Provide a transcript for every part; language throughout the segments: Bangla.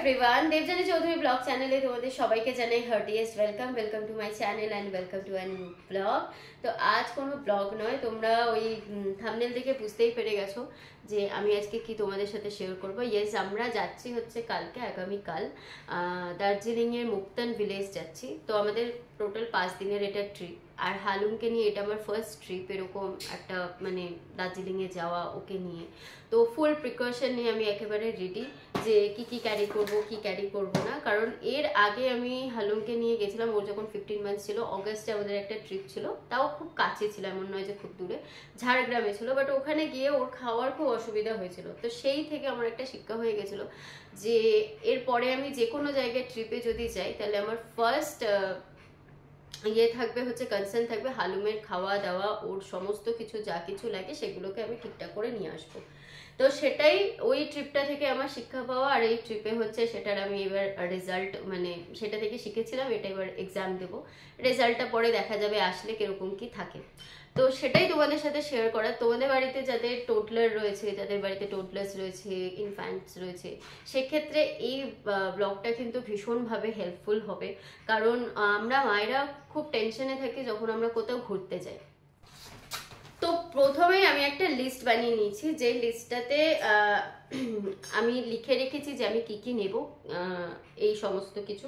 Everyone, Debjani Chowdhury blog channel तुम्हारे सबाइके जानाई heartiest welcome to my channel and welcome to a new blog. तो आज कोनो ब्लॉग नय, তোমরা ওই থাম্বনেল দেখে বুঝতেই পেরে গেছো যে আমি আজকে কি তোমাদের সাথে শেয়ার করব। ইয়েস, আমরা যাচ্ছি হচ্ছে কালকে আগামীকাল দার্জিলিং এর মুক্তান ভিলেজ যাচ্ছি। তো আমাদের টোটাল 5 দিনের এটা ট্রিপ, আর হালুমকে নিয়ে এটা আমার ফার্স্ট ট্রিপ এরকম একটা মানে দার্জিলিং এ যাওয়া ওকে নিয়ে। তো ফুল প্রিকশন নিয়ে আমি একেবারে রেডি যে কি ক্যারি করব কি ক্যারি করব না, কারণ এর আগে আমি হালুমকে নিয়ে গেছিলাম, ওর যখন 15 মান্থ ছিল। অগস্টে আমাদের একটা ট্রিপ ছিল, তাও খুব কাছে ছিল, এমন নয় যে খুব দূরে, ঝাড়গ্রামে ছিল। বাট ওখানে গিয়ে ওর খাওয়ার খুব অসুবিধা হয়েছিল। তো সেই থেকে আমার একটা শিক্ষা হয়ে গেছিল যে এরপরে আমি যে কোনো জায়গায় ট্রিপে যদি যাই তাহলে আমার ফার্স্ট ইয়ে থাকবে হচ্ছে কনসার্ন থাকবে হালুমের খাওয়া দাওয়া, ওর সমস্ত কিছু যা কিছু লাগে সেগুলোকে আমি ঠিকঠাক করে নিয়ে আসবো। তো সেটাই ওই ট্রিপটা থেকে আমার শিক্ষা পাওয়া, আর এই ট্রিপে হচ্ছে সেটার আমি এবার রেজাল্ট মানে সেটা থেকে শিখেছিলাম, এটা এবার এক্সাম দেবো। রেজাল্টটা পরে দেখা যাবে আসলে কিরকম কি থাকে। তো সেটাই তোমাদের সাথে শেয়ার করা। তোমাদের বাড়িতে যাদের টোডলার রয়েছে, যাদের বাড়িতে টোডলার্স রয়েছে, ইনফ্যান্টস রয়েছে, সেক্ষেত্রে এই ব্লগটা কিন্তু ভীষণভাবে হেল্পফুল হবে। কারণ আমরা মায়েরা খুব টেনশনে থাকি যখন আমরা কোথাও ঘুরতে যাই। তো প্রথমে আমি একটা লিস্ট বানিয়ে নিয়েছি, যে লিস্টটাতে আমি লিখে রেখেছি যে আমি কি নেব এই সমস্ত কিছু।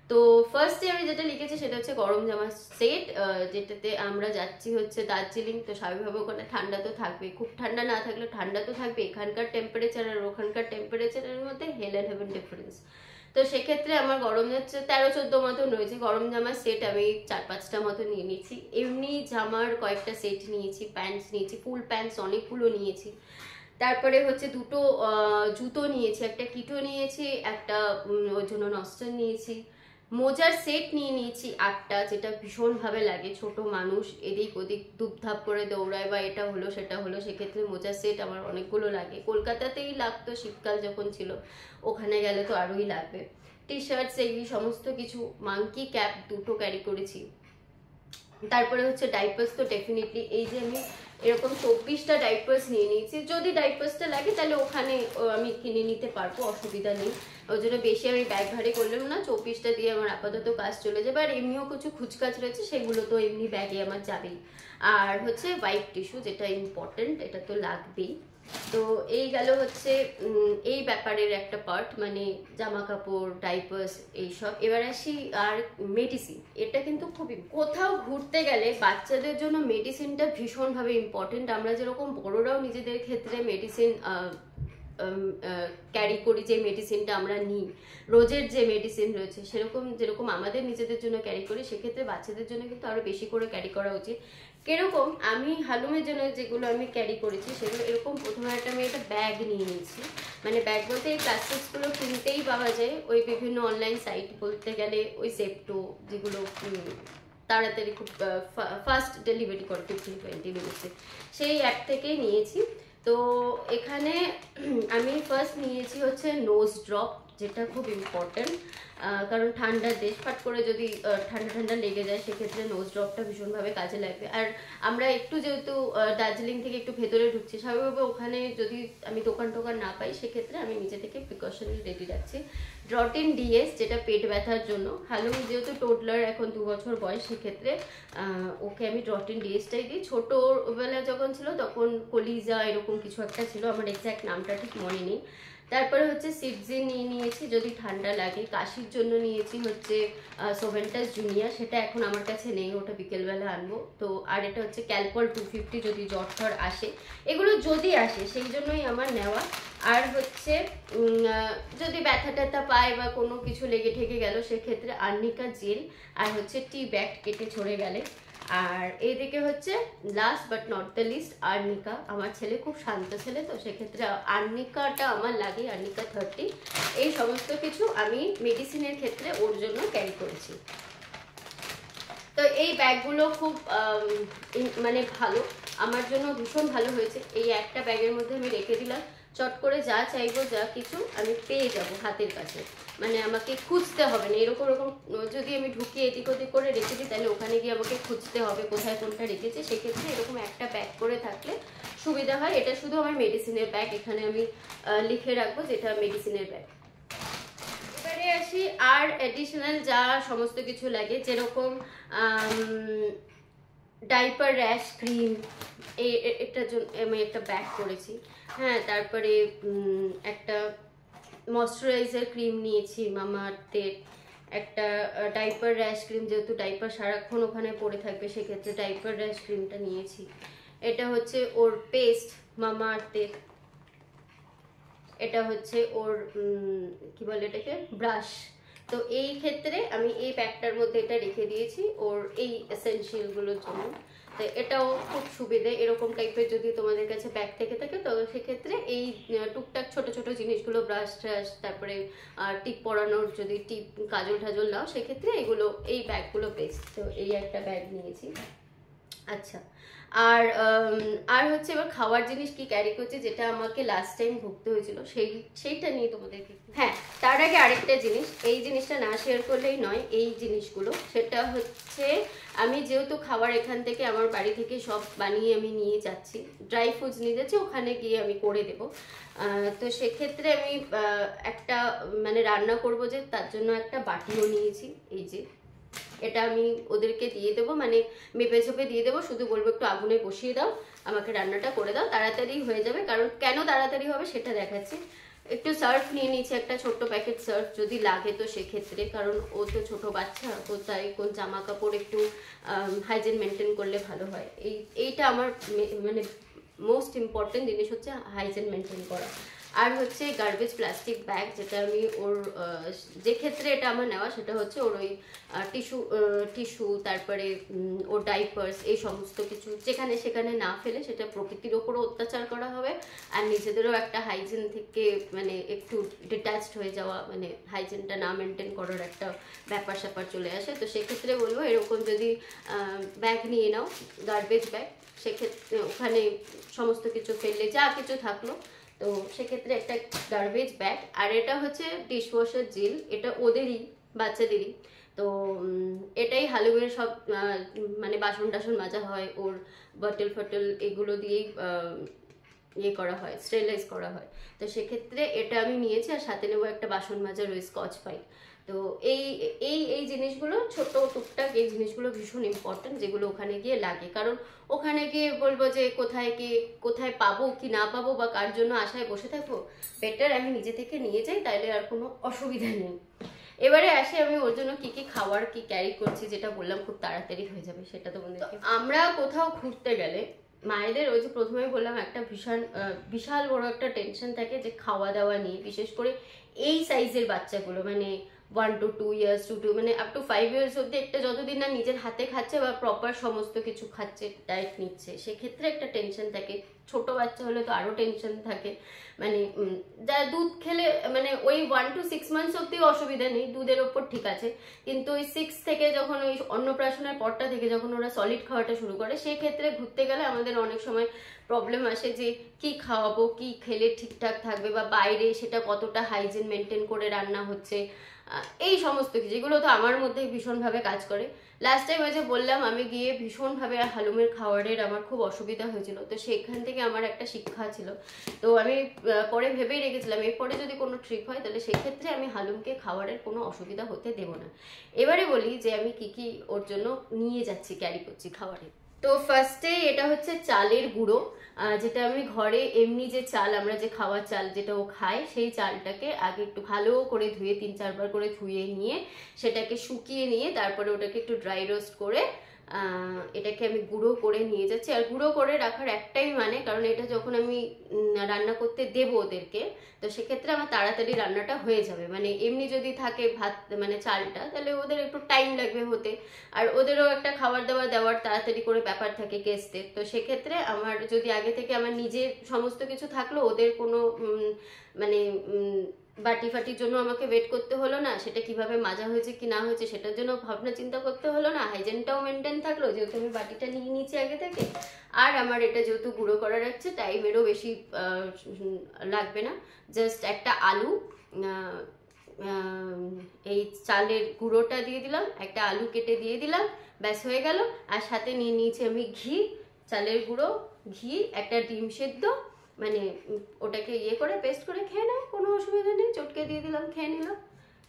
তো ফার্স্টে আমি যেটা লিখেছি সেটা হচ্ছে গরম জামা সেট, যেটাতে আমরা যাচ্ছি হচ্ছে দার্জিলিং। তো স্বাভাবিকভাবে ওখানে ঠান্ডা তো থাকবে, খুব ঠান্ডা না থাকলে ঠান্ডা তো থাকবে। এখানকার টেম্পারেচার আর ওখানকার টেম্পারেচারের মধ্যে হেল অ্যান্ড হেভেন ডিফারেন্স। তো সেক্ষেত্রে আমার গরম যাচ্ছে 13-14 মতন রয়েছে। গরম জামার সেট আমি 4-5টা মতো নিয়ে নিয়েছি। এমনি জামার কয়েকটা সেট নিয়েছি, প্যান্টস নিয়েছি, ফুল প্যান্টস অনেকগুলো নিয়েছি। তারপরে হচ্ছে দুটো জুতো নিয়েছি, একটা কিটো নিয়েছি, একটা ওর জন্য নস্টার নিয়েছি। মোজার সেট নিয়ে নিয়েছি 8টা, যেটা ভীষণভাবে লাগে। ছোট মানুষ এদিক ওদিক ধুপধাপ করে দৌড়ায় বা এটা হলো সেটা হলো, সেক্ষেত্রে মোজার সেট আমার অনেকগুলো লাগে। কলকাতাতেই লাগতো শীতকাল যখন ছিল, ওখানে গেলে তো আরোই লাগবে। টি শার্টস এই সমস্ত কিছু। মাঙ্কি ক্যাপ 2টো ক্যারি করেছি। তারপরে হচ্ছে ডাইপার্স, তো ডেফিনেটলি এই যে আমি এরকম 24টা ডাইপার্স নিয়ে নিয়েছি। যদি ডাইপার্সটা লাগে তাহলে ওখানে আমি কিনে নিতে পারবো, অসুবিধা নেই। ওই জন্য বেশি আমি ব্যাগ ভারী করলাম না, 24টা দিয়ে আমার আপাতত কাজ চলে যাবে। আর এমনিও কিছু খুচকাচ রয়েছে, সেগুলো তো এমনি ব্যাগে আমার যাবেই। আর হচ্ছে হোয়াইট টিস্যু, যেটা ইম্পর্টেন্ট, এটা তো লাগবেই। তো এই গেল হচ্ছে এই ব্যাপারের একটা পার্ট, মানে জামা কাপড়, ডাইপার্স এইসব। এবার আসি আর মেডিসিন, এটা কিন্তু খুবই, কোথাও ঘুরতে গেলে বাচ্চাদের জন্য মেডিসিনটা ভীষণভাবে ইম্পর্টেন্ট। আমরা যেরকম বড়রাও নিজেদের ক্ষেত্রে মেডিসিন ক্যারি করি, যে মেডিসিনটা আমরা নিই, রোজের যে মেডিসিন রয়েছে, যেরকম আমাদের নিজেদের জন্য ক্যারি করি, সেক্ষেত্রে বাচ্চাদের জন্য কিন্তু আরো বেশি করে ক্যারি করা উচিত। কিরকম, আমি হালুমের জন্য যেগুলো আমি ক্যারি করেছি সেগুলো এরকম। প্রথমে আমি একটা ব্যাগ নিয়ে নিয়েছি, মানে ব্যাগ বলতে এই প্লাস্টিকসগুলো কিনতেই পাওয়া যায় ওই বিভিন্ন অনলাইন সাইট, বলতে গেলে ওই সেপ্টো, যেগুলো তাড়াতাড়ি খুব ফাস্ট ডেলিভারি করে 15-20 মিনিটসে, সেই অ্যাপ থেকেই নিয়েছি। তো এখানে আমি ফার্স্ট নিয়েছি হচ্ছে নোজ ড্রপ, যেটা খুব ইম্পর্টেন্ট। কারণ ঠান্ডার দেশ, ফাট করে যদি ঠান্ডা লেগে যায়, সেক্ষেত্রে নোজ ড্রপটা ভীষণভাবে কাজে লাগবে। আর আমরা একটু যেহেতু দার্জিলিং থেকে একটু ভেতরে ঢুকছি, স্বাভাবিকভাবে ওখানে যদি আমি দোকান না পাই, সেক্ষেত্রে আমি নিজে থেকে প্রিকশনারি রেডি রাখছি। ড্রটিন ডিএস, যেটা পেট ব্যথার জন্য। হালুম যেহেতু টোডলার, এখন 2 বছর বয়স, সেক্ষেত্রে ওকে আমি ড্রটিন ডিএসটাই দিই। ছোটোবেলা যখন ছিল তখন কলিজা এরকম কিছু একটা ছিল, আমার এক্স্যাক্ট নামটা ঠিক মনে নেই। তারপরে হচ্ছে সিটজিন নিয়ে নিয়েছি যদি ঠান্ডা লাগে। কাশির জন্য নিয়েছি হচ্ছে সোভেন্টাস জুনিয়া, সেটা এখন আমার কাছে নেই, ওটা বিকেলবেলা আনবো। তো আর এটা হচ্ছে ক্যালপল 250, যদি জ্বর ঠর আসে, এগুলো যদি আসে সেই জন্যই আমার নেওয়া। আর হচ্ছে যদি ব্যথা ট্যাথা পায় বা কোনো কিছু লেগে ঠেকে গেল, সেক্ষেত্রে আর্নিকা জেল, আর হচ্ছে টি ব্যাগ কেটে ছড়ে গেলে। আর এইদিকে হচ্ছে last but not the least arnica. আমার ছেলে খুব শান্ত ছেলে, তো সেক্ষেত্রে আর্নিকাটা আমার লাগে, আর্নিকা 30। এই সমস্ত কিছু আমি মেডিসিনের ক্ষেত্রে ওর জন্য ক্যারি করেছি। তো এই ব্যাগগুলো খুব মানে ভালো, আমার জন্য ভীষণ ভালো হয়েছে। এই একটা ব্যাগের মধ্যে আমি রেখে দিলাম, চট করে যা চাইবো যা কিছু আমি পেয়ে যাব হাতের কাছে, মানে আমাকে খুঁজতে হবে না। এরকম যদি আমি ঢুকিয়ে এদিক ওদিক করে রেখে দিই, তাহলে ওখানে গিয়ে আমাকে খুঁজতে হবে কোথায় কোনটা রেখেছে। সেক্ষেত্রে এরকম একটা ব্যাগ করে থাকলে সুবিধা হয়। এটা শুধু আমার মেডিসিনের ব্যাগ, এখানে আমি লিখে রাখবো যেটা মেডিসিনের ব্যাগ। আর এডিশনাল যা সমস্ত কিছু লাগে, যেরকম ডাইপার র্যাশ ক্রিম, এটার জন্য আমি একটা ব্যাগ করেছি। হ্যাঁ, তারপরে একটা ময়শ্চারাইজার ক্রিম নিয়েছি মামাআর্থের, একটা ডাইপার র্যাশ ক্রিম, যেহেতু ডাইপার সারাক্ষণ ওখানে পড়ে থাকবে সেক্ষেত্রে ডাইপার র্যাশ ক্রিমটা নিয়েছি। এটা হচ্ছে ওর পেস্ট মামাআর্থের, এটা হচ্ছে ওর কি বলে এটাকে, ব্রাশ। তো এই ক্ষেত্রে আমি এই ব্যাগটার মধ্যে এটা রেখে দিয়েছি ওর এই এসেনশিয়ালগুলোর জন্য। তো এটাও খুব সুবিধে, এরকম টাইপের যদি তোমাদের কাছে ব্যাগ থেকে থাকে তো সেক্ষেত্রে এই টুকটাক ছোট ছোট জিনিসগুলো, ব্রাশ ট্রাশ, তারপরে টিপ পরানোর যদি টিপ কাজল টাজল নাও সেক্ষেত্রে এগুলো, এই ব্যাগগুলো বেস্ট। তো এই একটা ব্যাগ নিয়েছি। আচ্ছা, আর হচ্ছে এবার খাওয়ার জিনিস কি ক্যারি করছি, যেটা আমাকে লাস্ট টাইম ভুগতে হয়েছিল সেইটা নিয়ে তোমাদেরকে। হ্যাঁ, তার আগে আরেকটা জিনিস, এই জিনিসটা না শেয়ার করলেই নয়, এই জিনিসগুলো সেটা হচ্ছে আমি যেহেতু খাবার এখান থেকে আমার বাড়ি থেকে সব বানিয়ে আমি নিয়ে যাচ্ছি, ড্রাই ফ্রুটস নিয়ে যাচ্ছি, ওখানে গিয়ে আমি করে দেবো। তো সেক্ষেত্রে আমি একটা মানে রান্না করব, যে তার জন্য একটা বাটিও নিয়েছি। এই যে এটা আমি ওদেরকে দিয়ে দেবো, মানে মেপে ঝোপে দিয়ে দেবো, শুধু বলবো একটু আগুনে বসিয়ে দাও, আমাকে রান্নাটা করে দাও, তাড়াতাড়ি হয়ে যাবে। কারণ কেন তাড়াতাড়ি হবে সেটা দেখাচ্ছি। একটু সার্ফ নিয়ে নিয়েছি, একটা ছোট্ট প্যাকেট সার্ফ, যদি লাগে তো সেক্ষেত্রে, কারণ ও তো ছোট বাচ্চা, তো তাই কোন জামা কাপড় একটু হাইজিন মেনটেন করলে ভালো হয়। এইটা আমার মানে মোস্ট ইম্পর্টেন্ট জিনিস হচ্ছে হাইজিন মেনটেন করা। আর হচ্ছে গার্বেজ প্লাস্টিক ব্যাগ, যেটা আমি ওর যে ক্ষেত্রে এটা আমার নেওয়া সেটা হচ্ছে ওর ওই টিস্যু, তারপরে ওর ডাইপার্স, এই সমস্ত কিছু যেখানে সেখানে না ফেলে, সেটা প্রকৃতির ওপরও অত্যাচার করা হবে আর নিজেদেরও একটা হাইজিন থেকে মানে একটু ডিট্যাচড হয়ে যাওয়া, মানে হাইজিনটা না মেনটেন করার একটা ব্যাপার স্যাপার চলে আসে। তো সেক্ষেত্রে বলবো এরকম যদি ব্যাগ নিয়ে নাও, গার্বেজ ব্যাগ, সেক্ষেত্রে ওখানে সমস্ত কিছু ফেললে যা কিছু থাকলো, তো সেক্ষেত্রে একটা গার্বেজ ব্যাগ। আর এটা হচ্ছে ডিশওয়াশার জেল, এটা ওদেরই, বাচ্চাদেরই। তো এটাই হালুয়ের সব মানে বাসন টাসন মাজা হয়, ওর বটল ফটল এগুলো দিয়েই ইয়ে করা হয়, স্টেরিলাইজ করা হয়। তো সেক্ষেত্রে এটা আমি নিয়েছি, আর সাথে নেবো একটা বাসন মাজার ওই স্কচ ব্রাইট। তো এই এই এই জিনিসগুলো ছোট টুকটাক এই জিনিসগুলো ভীষণ ইম্পর্টেন্ট, যেগুলো ওখানে গিয়ে লাগে। কারণ ওখানে গিয়ে বলবো যে কোথায় পাবো কি না পাবো, বা কার জন্য আশায় বসে থাকবো, বেটার আমি নিজে থেকে নিয়ে যাই, তাইলে আর কোনো অসুবিধা নেই। এবারে আসি আমি ওর জন্য কি কি খাবার কি ক্যারি করছি, যেটা বললাম খুব তাড়াতাড়ি হয়ে যাবে সেটা তোমাদেরকে। আমরা কোথাও ঘুরতে গেলে মায়েদের ওই যে প্রথমেই বললাম একটা বিশাল বড় একটা টেনশন থাকে, যে খাওয়া দাওয়া নিয়ে, বিশেষ করে এই সাইজের বাচ্চাগুলো, মানে 1 to 2 years, মানে আপ টু 5 years অব্দি, একটা যতদিন না নিজের হাতে খাচ্ছে বা প্রপার সমস্ত কিছু খাচ্ছে, ডায়েট নিচ্ছে, সেক্ষেত্রে একটা টেনশন থাকে। ছোট বাচ্চা হলে তো আরো টেনশন থাকে। মানে যা দুধ খেলে, মানে ওই 1 to 6 months অব্দি অসুবিধা নেই, দুধের ওপর ঠিক আছে, কিন্তু ওই 6 থেকে যখন ওই অন্নপ্রাশনের পরটা থেকে যখন ওরা সলিড খাওয়াটা শুরু করে, সেই ক্ষেত্রে ঘুরতে গেলে আমাদের অনেক সময় প্রবলেম আসে, যে কি খাওয়াবো, কি খেলে ঠিকঠাক থাকবে, বা বাইরে সেটা কতটা হাইজিন মেনটেন করে রান্না হচ্ছে, এই সমস্ত কিছু, যেগুলো তো আমার মধ্যে ভীষণভাবে কাজ করে। লাস্ট টাইম ওই যে বললাম আমি গিয়ে ভীষণভাবে হালুমের খাবারের আমার খুব অসুবিধা হয়েছিল, তো সেখান থেকে আমার একটা শিক্ষা ছিল। তো আমি পরে ভেবেই রেখেছিলাম এরপরে যদি কোনো ট্রিপ হয় তাহলে সেক্ষেত্রে আমি হালুমকে খাবারের কোনো অসুবিধা হতে দেবো না। এবারে বলি যে আমি কি কি ওর জন্য নিয়ে যাচ্ছি, ক্যারি করছি খাবারে। তো ফার্স্টে এটা হচ্ছে চালের গুঁড়ো, যেটা আমি ঘরে এমনি যে চাল, আমরা যে খাওয়ার চাল যেটা ও খায়, সেই চালটাকে আগে একটু ভালো করে ধুয়ে 3-4 বার করে ধুয়ে নিয়ে সেটাকে শুকিয়ে নিয়ে তারপরে ওটাকে একটু ড্রাই রোস্ট করে এটাকে আমি গুঁড়ো করে নিয়ে যাচ্ছি। আর গুঁড়ো করে রাখার একটাই মানে, কারণ এটা যখন আমি রান্না করতে দেবো ওদেরকে, তো সেক্ষেত্রে আমার তাড়াতাড়ি রান্নাটা হয়ে যাবে। মানে এমনি যদি থাকে ভাত মানে চালটা, তাহলে ওদের একটু টাইম লাগবে হতে, আর ওদেরও একটা খাবার দাবার দেওয়ার তাড়াতাড়ি করে ব্যাপার থাকে গেস্টদের। তো সেক্ষেত্রে আমার যদি আগে থেকে আমার নিজের সমস্ত কিছু থাকলো, ওদের কোনো মানে বাটি ফাটির জন্য আমাকে ওয়েট করতে হলো না, সেটা কিভাবে মাজা হয়েছে কি না হয়েছে সেটার জন্য ভাবনা চিন্তা করতে হলো না, হাইজেনটাও মেনটেন থাকলো যেহেতু আমি বাটিটা নিয়ে নিয়েছি আগে থেকে। আর আমার এটা যেহেতু গুঁড়ো করা যাচ্ছে, টাইমেরও বেশি লাগবে না। জাস্ট একটা আলু, এই চালের গুঁড়োটা দিয়ে দিলাম, একটা আলু কেটে দিয়ে দিলাম, ব্যাস হয়ে গেল। আর সাথে নিয়ে নিয়েছি আমি ঘি, চালের গুঁড়ো, ঘি, একটা ডিম সেদ্ধ, মানে ওটাকে ইয়ে করে পেস্ট করে খেয়ে নাও, কোনো অসুবিধা নেই, চটকে দিয়ে দিলাম, খেয়ে নিলাম।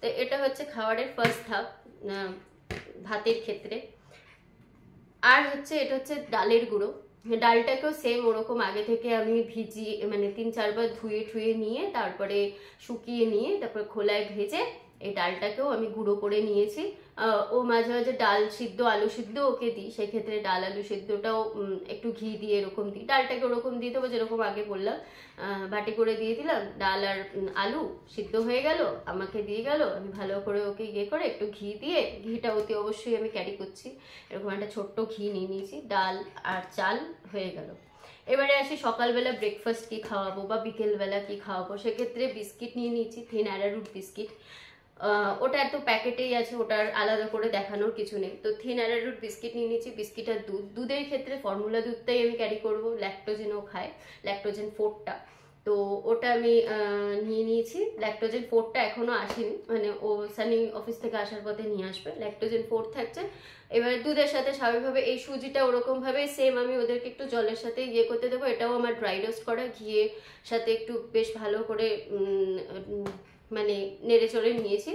তো এটা হচ্ছে খাবারের ফার্স্ট ধাপ ভাতের ক্ষেত্রে। আর হচ্ছে এটা হচ্ছে ডালের গুঁড়ো। ডালটাকেও সেম ওরকম আগে থেকে আমি ভিজিয়ে মানে 3-4 বার ধুয়ে ঠুয়ে নিয়ে তারপরে শুকিয়ে নিয়ে তারপরে খোলায় ভেজে এই ডালটাকেও আমি গুঁড়ো করে নিয়েছি। ও মাঝে মাঝে ডাল সিদ্ধ আলু সিদ্ধ ওকে দিই, সেক্ষেত্রে ডাল আলু সিদ্ধটাও একটু ঘি দিয়ে এরকম দিই। ডালটাকে ওরকম দিয়ে দেবো যেরকম আগে বললাম, বাটি করে দিয়ে দিলাম, ডাল আর আলু সিদ্ধ হয়ে গেল, আমাকে দিয়ে গেল, আমি ভালো করে ওকে ইয়ে করে একটু ঘি দিয়ে, ঘিটা অতি অবশ্যই আমি ক্যারি করছি, এরকম একটা ছোট্ট ঘি নিয়ে নিয়েছি, ডাল আর চাল হয়ে গেল। এবারে আসি সকালবেলা ব্রেকফাস্ট কি খাওয়াবো বা বিকেলবেলা কি খাওয়াবো। সেক্ষেত্রে বিস্কিট নিয়ে নিয়েছি, থিন অ্যারারুট বিস্কিট। ওটা তো প্যাকেটেই আছে, ওটার আলাদা করে দেখানোর কিছু নেই। তো থিন অ্যারারুট বিস্কিট নিয়ে নিয়েছি, বিস্কিট আর দুধ। দুধের ক্ষেত্রে ফর্মুলা দুধটাই আমি ক্যারি করবো, ল্যাকটোজেনও খায়, ল্যাকটোজেন 4টা। তো ওটা আমি নিয়ে নিয়েছি। ল্যাকটোজেন 4টা এখনো আসেনি, মানে ও সানি অফিস থেকে আসার পথে নিয়ে আসবে। ল্যাকটোজেন 4 থাকছে। এবার দুধের সাথে স্বাভাবিকভাবে এই সুজিটা ওরকম ভাবে সেম আমি ওদেরকে একটু জলের সাথে ইয়ে করতে দেবো। এটাও আমার ড্রাই রোস্ট করা, ঘিয়ের সাথে একটু বেশ ভালো করে মানে নেড়ে চড়ে নিয়েছি,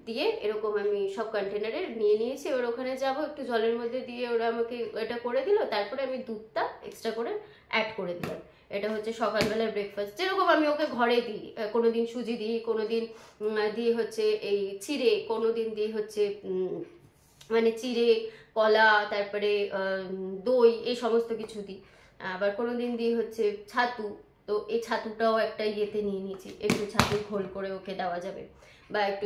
দিয়ে এরকম আমি সব কন্টেনারে নিয়ে নিয়েছি। এবার ওখানে যাব, একটু জলের মধ্যে দিয়ে ওরা আমাকে এটা করে দিল, তারপরে আমি দুধটা এক্সট্রা করে অ্যাড করে দিলাম। এটা হচ্ছে সকালবেলার ব্রেকফাস্ট, যেরকম আমি ওকে ঘরে দিই। কোনোদিন সুজি দিই, কোনোদিন দিয়ে হচ্ছে এই চিড়ে, কোনোদিন দিয়ে হচ্ছে মানে চিড়ে, কলা, তারপরে দই, এই সমস্ত কিছু দিই। আবার কোনোদিন দিয়ে হচ্ছে ছাতু। তো এই ছাতুটাও একটা ইয়েতে নিয়ে নিয়েছি, একটু ছাতু ঘোল করে ওকে দেওয়া যাবে, বা একটু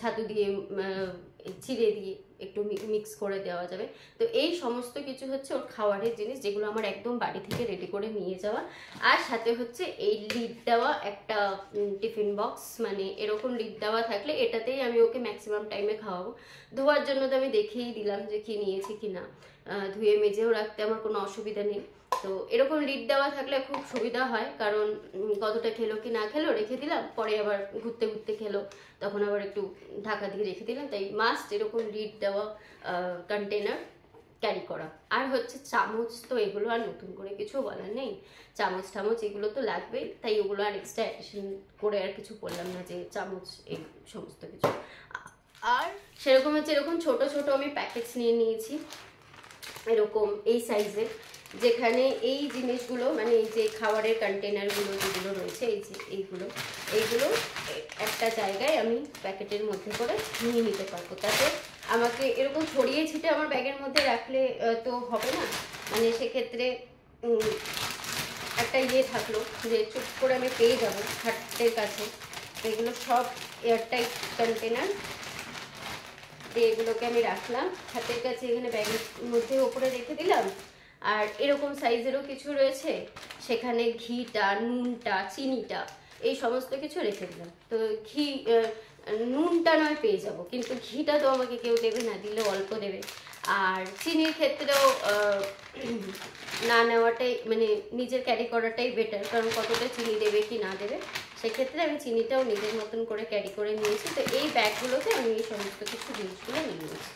ছাতু দিয়ে চিড়ে দিয়ে একটু মিক্স করে দেওয়া যাবে। তো এই সমস্ত কিছু হচ্ছে ওর খাবারের জিনিস, যেগুলো আমার একদম বাড়ি থেকে রেডি করে নিয়ে যাওয়া। আর সাথে হচ্ছে এই লিড দেওয়া একটা টিফিন বক্স, মানে এরকম লিড দেওয়া থাকলে এটাতেই আমি ওকে ম্যাক্সিমাম টাইমে খাওয়াবো। ধোয়ার জন্য তো আমি দেখেই দিলাম যে কি নিয়েছি কি না, ধুয়ে মেজেও রাখতে আমার কোনো অসুবিধা নেই। তো এরকম লিড দেওয়া থাকলে খুব সুবিধা হয়, কারণ কতটা খেলো কি না খেলো রেখে দিলাম, পরে আবার ঘুরতে ঘুরতে খেলো, তখন আবার একটু ঢাকা দিয়ে রেখে দিলাম। তাই মাস্ট এরকম লিড দেওয়া কন্টেনার ক্যারি করা। আর হচ্ছে চামচ, তো এগুলো আর নতুন করে কিছু বলার নেই, চামচ টামচ এগুলো তো লাগবেই, তাই ওগুলো আর এক্সট্রা অ্যাডিশন করে আর কিছু বললাম না যে চামচ এই সমস্ত কিছু। আর সেরকম হচ্ছে এরকম ছোট ছোট আমি প্যাকেটস নিয়ে নিয়েছি, এরকম এই সাইজের, যেখানে এই জিনিসগুলো মানে এই যে খাবারের কন্টেনারগুলো যেগুলো রয়েছে, এই যে এইগুলো একটা জায়গায় আমি প্যাকেটের মধ্যে করে নিয়ে নিতে পারবো। তাতে আমাকে এরকম ছড়িয়ে ছিটে আমার ব্যাগের মধ্যে রাখলে তো হবে না, মানে সেক্ষেত্রে একটা ইয়ে থাকলো যে চুপ করে আমি পেয়ে যাবো হাতের কাছে। এগুলো সব এয়ারটাইট কন্টেনার, এগুলোকে আমি রাখলাম হাতের কাছে, এখানে ব্যাগের মধ্যে ওপরে রেখে দিলাম। আর এরকম সাইজেরও কিছু রয়েছে, সেখানে ঘিটা, নুনটা, চিনিটা, এই সমস্ত কিছু রেখে দিলাম। তো নুনটা নয় পেয়ে যাব, কিন্তু ঘিটা তো আমাকে কেউ দেবে না, দিলে অল্প দেবে। আর চিনির ক্ষেত্রেও না নেওয়াটাই মানে নিজের ক্যারি করাটাই বেটার, কারণ কতটা চিনি দেবে কি না দেবে, সেক্ষেত্রে আমি চিনিটাও নিজের মতন করে ক্যারি করে নিয়েছি। তো এই ব্যাগগুলোতে আমি এই সমস্ত কিছু জিনিসগুলো নিয়ে নিয়েছি।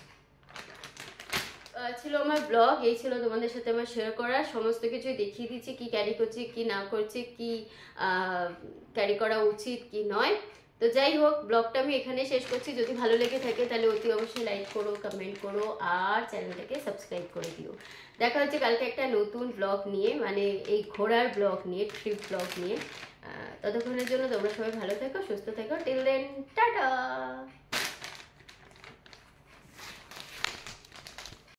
ছিল আমার ব্লগ, এই ছিল তোমাদের সাথে আমার শেয়ার করা, সমস্ত কিছু দেখিয়ে দিচ্ছি, কি ক্যারি করছি কি না করছি, কি ক্যারি করা উচিত কি নয়। তো যাই হোক, ব্লগটা আমি এখানে শেষ করছি। যদি ভালো লেগে থাকে তাহলে অতি অবশ্যই লাইক করো, কমেন্ট করো, আর চ্যানেলটাকে সাবস্ক্রাইব করে দিও। দেখা হচ্ছে কালকে একটা নতুন ব্লগ নিয়ে, মানে এই ঘোরার ব্লগ নিয়ে, ট্রিপ ব্লগ নিয়ে। ততক্ষণের জন্য তোমরা সবাই ভালো থেকো, সুস্থ থেকো। টিল দেন।